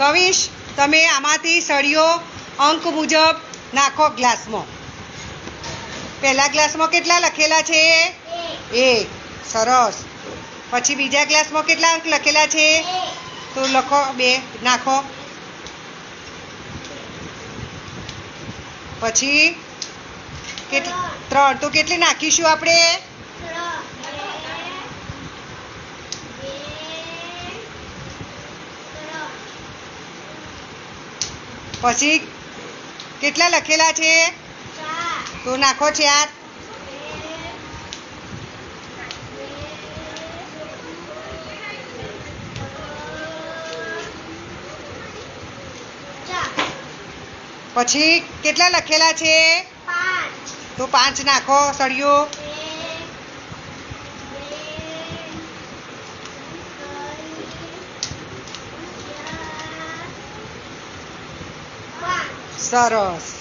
કવિશ, તમે આમાંથી સળીઓ અંક મુજબ નાખો ગ્લાસમાં. પહેલા ગ્લાસમાં કેટલા લખેલા છે? 1. સરસ. પછી બીજા ગ્લાસમાં કેટલા અંક લખેલા છે? તો લખો 2 નાખો. પછી 3. તો કેટલી નાખીશું આપણે? પછી કેટલા લખેલા છે? તો નાખો 4. પછી કેટલા લખેલા છે? 5. તો 5 નાખો સળિયો. સરસ.